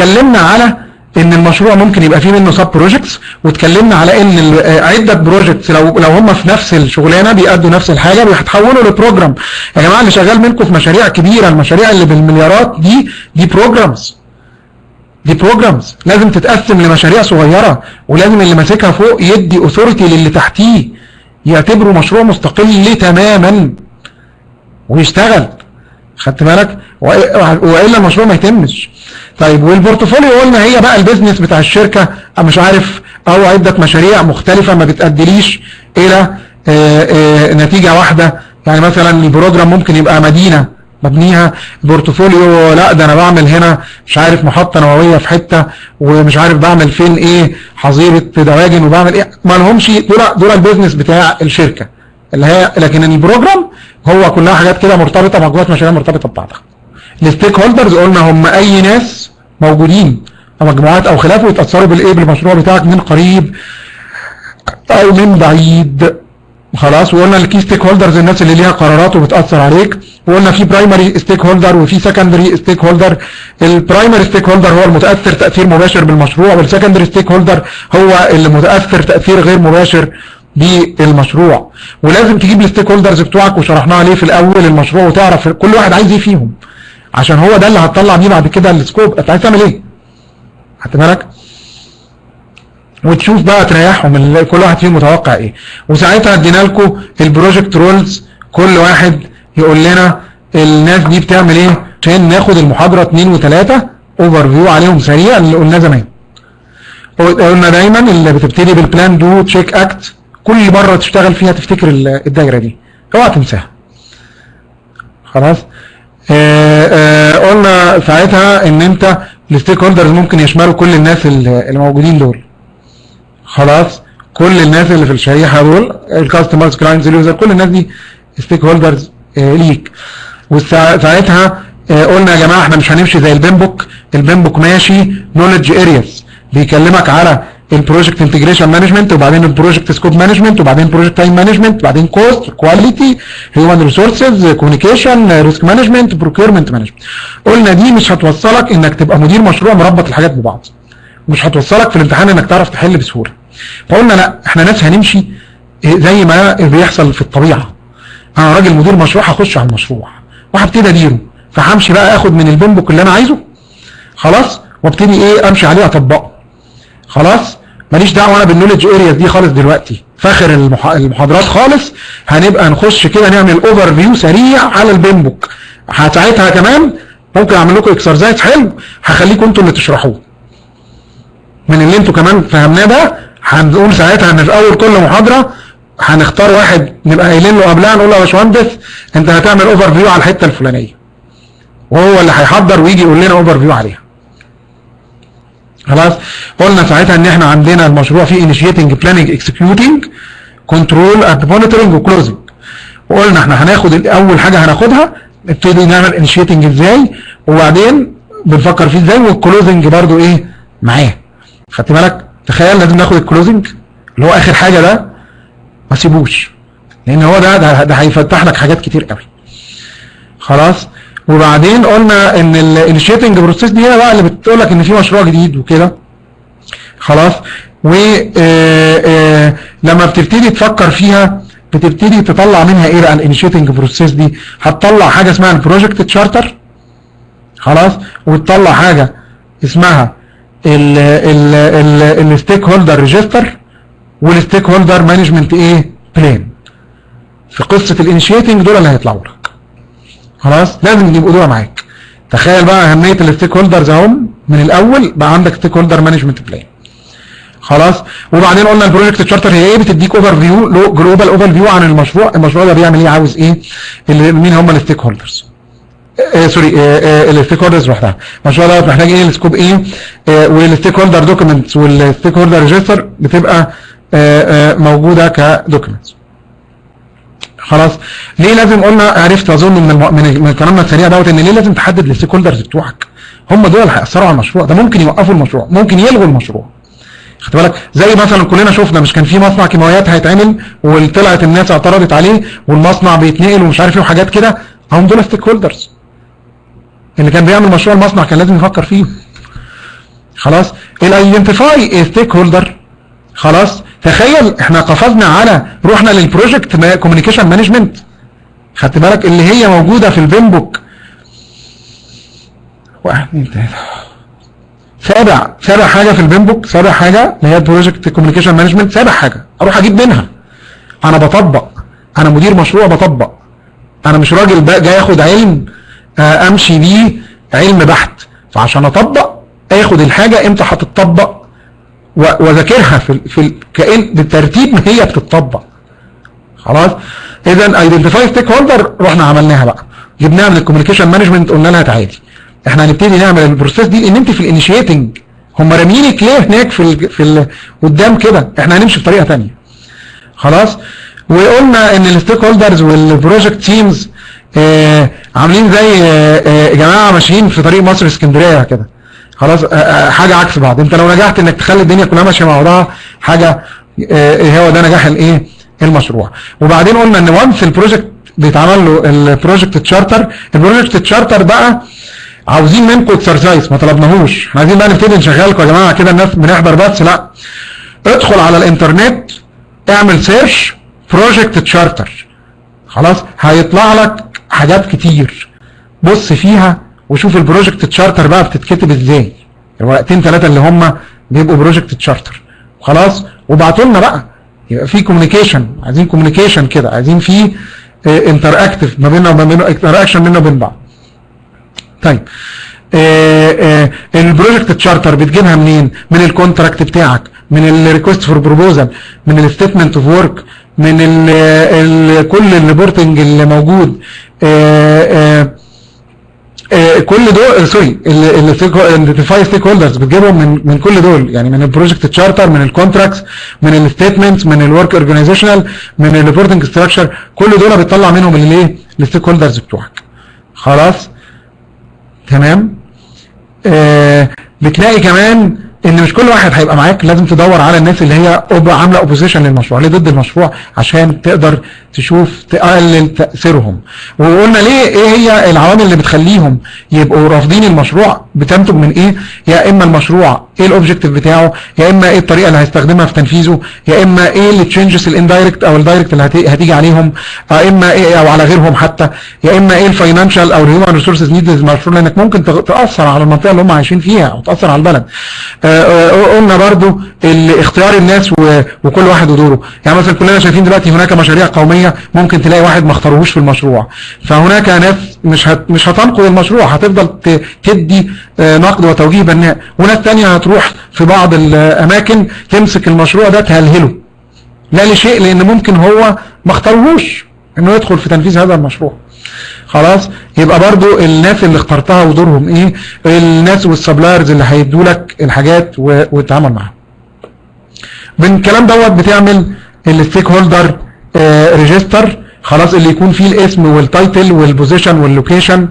واتكلمنا على ان المشروع ممكن يبقى فيه منه سب بروجكتس، واتكلمنا على ان عده بروجكتس لو هم في نفس الشغلانه بيأدوا نفس الحاجه بيتحولوا لبروجرام. يا جماعه اللي شغال منكم في مشاريع كبيره، المشاريع اللي بالمليارات دي بروجرامز، دي بروجرامز لازم تتقسم لمشاريع صغيره، ولازم اللي ماسكها فوق يدي اوثوريتي للي تحتيه، يعتبره مشروع مستقل تماما ويشتغل. خدت بالك؟ والا المشروع ما يتمش. طيب والبورتفوليو قلنا هي بقى البيزنس بتاع الشركه، مش عارف، او عده مشاريع مختلفه ما بتأديليش الى نتيجه واحده. يعني مثلا البروجرام ممكن يبقى مدينه مبنيها، بورتفوليو لا ده انا بعمل هنا مش عارف محطه نوويه في حته، ومش عارف بعمل فين ايه حظيره دواجن، وبعمل ايه، ما لهمش دول البيزنس بتاع الشركه اللي هي. لكن البروجرام هو كلها حاجات كده مرتبطه، مجموعه مشاريع مرتبطه ببعضها. الستيك هولدرز قلنا هم اي ناس موجودين او مجموعات او خلافه يتاثروا بالايه، بالمشروع بتاعك من قريب او من بعيد. خلاص. وقلنا الكي ستيك هولدرز الناس اللي ليها قرارات وبتاثر عليك. وقلنا في برايمري ستيك هولدر وفي سكندري ستيك هولدر. البرايمري ستيك هولدر هو المتاثر تاثير مباشر بالمشروع، والسكندري ستيك هولدر هو اللي متاثر تاثير غير مباشر بالمشروع. ولازم تجيب الستيك هولدرز بتوعك، وشرحناها ليه في الاول المشروع، وتعرف كل واحد عايز ايه فيهم، عشان هو ده اللي هتطلع بيه بعد كده السكوب انت عايز تعمل ايه. خدت بالك؟ وتشوف بقى تريحهم كل واحد فيهم متوقع ايه. وساعتها ادينا لكم البروجكت رولز، كل واحد يقول لنا الناس دي بتعمل ايه، عشان ناخد المحاضره 2 و3 اوفر فيو عليهم سريع اللي قلناه زمان. قلنا دايما اللي بتبتدي بالبلان دو تشيك اكت، كل مره تشتغل فيها تفتكر الدايره دي، اوعى تنساها. خلاص. قلنا ساعتها ان انت الستيك هولدرز ممكن يشملوا كل الناس اللي موجودين دول. خلاص. كل الناس اللي في الشريحه دول، الكاستمرز كلاينتس اليوزر، كل الناس دي ستيك هولدرز ليك. وساعتها قلنا يا جماعه احنا مش هنمشي زي البيمبوك. البيمبوك ماشي نولج ارياز، بيكلمك على البروجكت انتجريشن مانجمنت، وبعدين البروجكت سكوب مانجمنت، وبعدين بروجكت تايم مانجمنت، وبعدين كوست، كواليتي، هيومن ريسورسز، كوميونيكيشن، ريسك مانجمنت، بروكيرمنت مانجمنت. قلنا دي مش هتوصلك انك تبقى مدير مشروع مربط الحاجات ببعض، مش هتوصلك في الامتحان انك تعرف تحل بسهوله. فقلنا لا، احنا ناس هنمشي زي ما بيحصل في الطبيعه. انا راجل مدير مشروع، هخش على المشروع وهبتدي اديره، فهمشي بقى اخد من البيمبوك اللي انا عايزه، خلاص، وابتدي ايه امشي عليه اطبقه. خلاص. ماليش دعوه انا بالنولج ارياز دي خالص دلوقتي. فاخر المحاضرات خالص هنبقى نخش كده نعمل اوفر فيو سريع على البيمبوك. ساعتها كمان ممكن اعمل لكم اكسرسايز حلو هخليكم انتوا اللي تشرحوه من اللي انتوا كمان فهمناه ده. هنقول ساعتها ان في اول كل محاضره هنختار واحد نبقى قايلين له قبلها، نقول له يا باشمهندس انت هتعمل اوفر فيو على الحته الفلانيه، وهو اللي هيحضر ويجي يقول لنا اوفر فيو عليها. خلاص. قلنا ساعتها ان احنا عندنا المشروع فيه انيشيتنج، بلاننج، اكسكيوتنج، كنترول اند مونيتورنج، وكلوزنج. وقلنا احنا هناخد اول حاجه هناخدها نبتدي نعمل انيشيتنج ازاي، وبعدين بنفكر فيه ازاي، والكلوزنج برضو ايه معاه. خدت بالك؟ تخيل لازم ناخد الكلوزنج اللي هو اخر حاجه ده، ما سيبوش، لان هو ده هيفتح لك حاجات كتير قوي. خلاص. وبعدين قلنا ان الانيشيتنج بروسيس دي هي بقى اللي بتقول لك ان في مشروع جديد وكده. خلاص. ولما بتبتدي تفكر فيها بتبتدي تطلع منها ايه بقى الانيشيتنج بروسيس دي؟ هتطلع حاجه اسمها البروجكت تشارتر. خلاص. وتطلع حاجه اسمها الستيك هولدر ريجستر، والستيك هولدر مانجمنت ايه بلان. في قصه الانيشيتنج دول اللي هيطلعوا لك. خلاص. لازم يبقوا دول معاك. تخيل بقى اهميه الستيك هولدرز اهم من الاول، بقى عندك ستيك هولدر مانجمنت بلان. خلاص. وبعدين قلنا البروجكت تشارتر هي ايه؟ بتديك اوفر فيو، جلوبال اوفر فيو عن المشروع ده بيعمل ايه، عاوز ايه، مين هم الستيك هولدرز. الستيك هولدرز لوحدها، المشروع ده محتاج ايه، السكوب ايه، والستيك هولدر دوكيومنتس والستيك هولدر ريجستر بتبقى موجوده كدوكيومنتس. خلاص. ليه لازم قلنا عرفت اظن من كلامنا السريع دوت ان ليه لازم تحدد الستيك هولدرز بتوعك، هم دول اللي هيأثروا على المشروع ده. ممكن يوقفوا المشروع، ممكن يلغوا المشروع. خدت بالك؟ زي مثلا كلنا شفنا مش كان في مصنع كيماويات هيتعمل وطلعت الناس اعترضت عليه والمصنع بيتنقل ومش عارف ايه وحاجات كده، هم دول ستيك هولدرز اللي كان بيعمل مشروع المصنع كان لازم يفكر فيه. خلاص. الايدنتيفاي ستيك هولدر، خلاص. تخيل احنا قفزنا على رحنا للبروجكت كوميونيكيشن مانجمنت، خدت بالك اللي هي موجوده في البيم بوك. 1 2 3 سابع حاجه في البيم بوك، سابع حاجه اللي هي البروجكت كوميونيكيشن مانجمنت، سابع حاجه اروح اجيب منها. انا بطبق، انا مدير مشروع بطبق، انا مش راجل جاي اخد علم امشي بيه علم بحت. فعشان اطبق اخد الحاجه امتى هتطبق واذاكرها في كأن بالترتيب ما هي بتطبق. خلاص. اذا ايدنتيفاي ستيك هولدر رحنا عملناها بقى، جبناها من الكوميونيكيشن مانجمنت، قلنا لها تعالي احنا هنبتدي نعمل البروسيس دي، لان انت في الانيشيتنج هم رامينك ليه هناك في قدام كده، احنا هنمشي بطريقه ثانيه. خلاص. وقلنا ان الستيك هولدرز والبروجكت تيمز عاملين زي جماعه ماشيين في طريق مصر اسكندريه كده. خلاص. حاجه عكس بعض. انت لو نجحت انك تخلي الدنيا كلها ماشيه مع بعضها حاجه، هو ده نجاح الايه المشروع. وبعدين قلنا ان وانس البروجكت بيتعمل له البروجكت تشارتر، البروجكت تشارتر بقى عاوزين منكم اكسرسايز، ما طلبناهوش، احنا عايزين بقى نبتدي نشغلكم يا جماعه كده، الناس بنحضر بس، لا، ادخل على الانترنت اعمل سيرش بروجكت تشارتر. خلاص. هيطلع لك حاجات كتير، بص فيها وشوف البروجكت تشارتر بقى بتتكتب ازاي، الورقتين 3 اللي هم بيبقوا بروجكت تشارتر. خلاص. وبعتوا لنا بقى يبقى في كوميونيكيشن، عايزين كوميونيكيشن كده، عايزين في انتراكتيف ما بيننا وما بينه، انتراكشن بيننا وبين بعض. طيب البروجكت تشارتر بتجيبها منين؟ من الكونتراكت بتاعك، من الريكوست فور بروبوزال، من الستيتمنت اوف ورك، من كل الريبورتنج اللي موجود، كل دول سوري الفايف ستيك هولدرز بتجيبهم من كل دول، يعني من البروجكت تشارتر، من الكونتراكتس، من الستيتمنتس، من الورك اورجانيزيشنال، من الريبورتنج ستراكشر، كل دول بتطلع منهم الايه الستيك هولدرز بتوعك. خلاص. تمام. بتلاقي كمان ان مش كل واحد هيبقى معاك، لازم تدور على الناس اللي هي عامله اوبوزيشن للمشروع، اللي ضد المشروع، عشان تقدر تشوف تقلل تاثيرهم. وقلنا ليه ايه هي العوامل اللي بتخليهم يبقوا رافضين المشروع، بتنتج من ايه؟ يا اما المشروع ايه الاوبجكتيف بتاعه، يا اما ايه الطريقه اللي هيستخدمها في تنفيذه، يا اما ايه التشينجز الاندايركت او الدايركت اللي هتيجي عليهم، يا اما ايه او على غيرهم حتى، يا اما ايه الفاينانشال او الهيومن ريسورسز نيدز المشروع، لانك ممكن تاثر على المنطقه اللي هم عايشين فيها او تاثر على البلد. قلنا برضو اختيار الناس وكل واحد ودوره. يعني مثلا كلنا شايفين دلوقتي هناك مشاريع قوميه، ممكن تلاقي واحد ما اختاروهوش في المشروع، فهناك ناس مش هتنقذ المشروع، هتفضل تدي نقد وتوجيه بناء، وناس ثانيه هتروح في بعض الاماكن تمسك المشروع ده تهلهله لا لشيء، لان ممكن هو ما اختاروهوش انه يدخل في تنفيذ هذا المشروع. خلاص. يبقى برضو الناس اللي اخترتها ودورهم ايه، الناس والسبلايرز اللي هيدوا لك الحاجات وتتعامل معاهم. بالكلام دوت بتعمل الستيك هولدر ريجستر، خلاص، اللي يكون فيه الاسم والتايتل والبوزيشن واللوكيشن.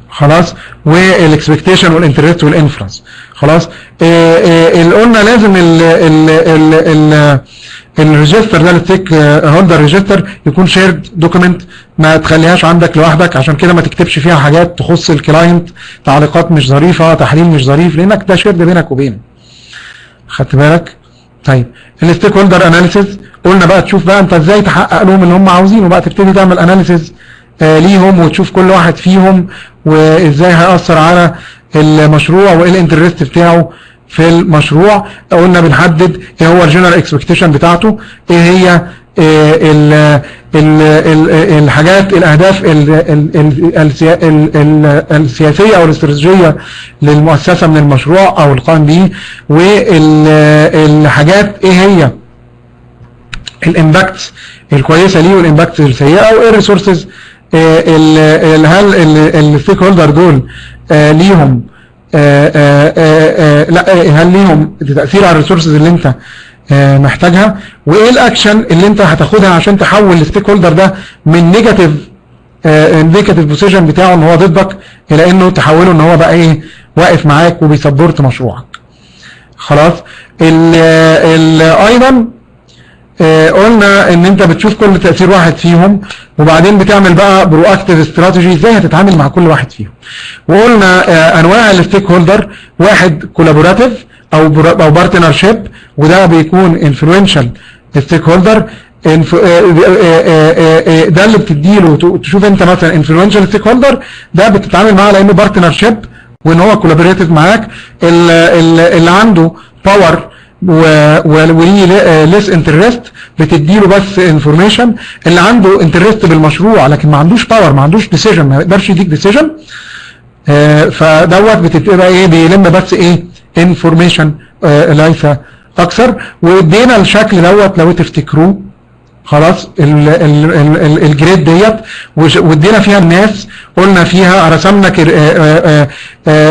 خلاص. والاكسبكتيشن والانترست والانفرنس. خلاص. اللي قلنا لازم الريجستر ده الستيك هولدر ريجستر يكون شيرد دوكيمنت، ما تخليهاش عندك لوحدك، عشان كده ما تكتبش فيها حاجات تخص الكلاينت، تعليقات مش ظريفه، تحليل مش ظريف، لانك ده شيرد بينك وبينه. خدت بالك؟ طيب الستيك هولدر اناليسيز، قلنا بقى تشوف بقى انت ازاي تحقق لهم اللي هم عاوزينه، بقى تبتدي تعمل اناليسيز ليهم وتشوف كل واحد فيهم وازاي هيأثر على المشروع وايه الانترست بتاعه في المشروع. قلنا بنحدد ايه هو الجنرال اكسبكتيشن بتاعته، ايه هي الحاجات الاهداف السياسيه او الاستراتيجيه للمؤسسه من المشروع او القائم به، والحاجات ايه هي الامباكتس الكويسه ليه والامباكتس السيئه، وايه الريسورسز هل الستيك هولدر دول ليهم هل ليهم تأثير على الريسورسز اللي انت محتاجها، وايه الاكشن اللي انت هتاخدها عشان تحول الستيك هولدر ده من نيجاتيف بوزيشن بتاعه ان هو ضدك الى انه تحوله ان هو بقى ايه واقف معاك وبيسبورت مشروعك. خلاص. ايضا قلنا ان انت بتشوف كل تأثير واحد فيهم، وبعدين بتعمل بقى برو اكتيف استراتيجي ازاي هتتعامل مع كل واحد فيهم. وقلنا انواع الستيك هولدر، واحد كولابوراتيف او بارتنر شيب، وده بيكون انفلونشال ستيك هولدر. ده اللي بتديله تشوف انت مثلا انفلونشال ستيك هولدر ده بتتعامل معاه لانه بارتنر شيب وان هو كولابوريتيف معاك. اللي عنده باور وليه ليس انترست بتديله بس انفورميشن. اللي عنده انترست بالمشروع لكن ما عندوش باور، ما عندوش ديسيجن، ما يقدرش يديك ديسيجن، فدوت بتبقى ايه بيلم بس ايه انفورميشن ليس اكثر. وادينا الشكل دوت لو تفتكروه خلاص الجريد ديت، وادينا فيها الناس، قلنا فيها رسمنا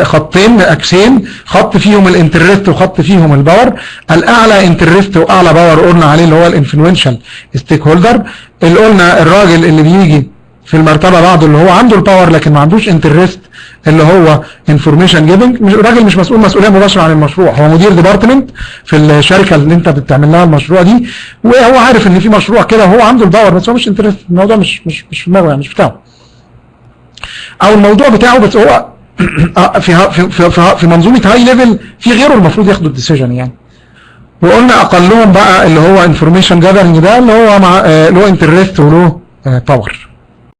خطين اكسين، خط فيهم الانترست وخط فيهم الباور. الاعلى انترست واعلى باور قلنا عليه اللي هو الانفلونشال ستيك هولدر. اللي قلنا الراجل اللي بيجي في المرتبه بعده اللي هو عنده الباور لكن ما عندوش انترست اللي هو انفورميشن جيفنج. راجل مش مسؤول مسؤوليه مباشره عن المشروع، هو مدير ديبارتمنت في الشركه اللي انت بتعمل لها المشروع دي، وهو عارف ان في مشروع كده وهو عنده الباور بس هو مش انترست، الموضوع مش في دماغه يعني، مش بتاعه او الموضوع بتاعه، بس هو في منظومه هاي ليفل في غيره المفروض ياخدوا الديسيجن يعني. وقلنا اقلهم بقى اللي هو انفورميشن جاذرنج ده اللي هو مع له انترست وله باور.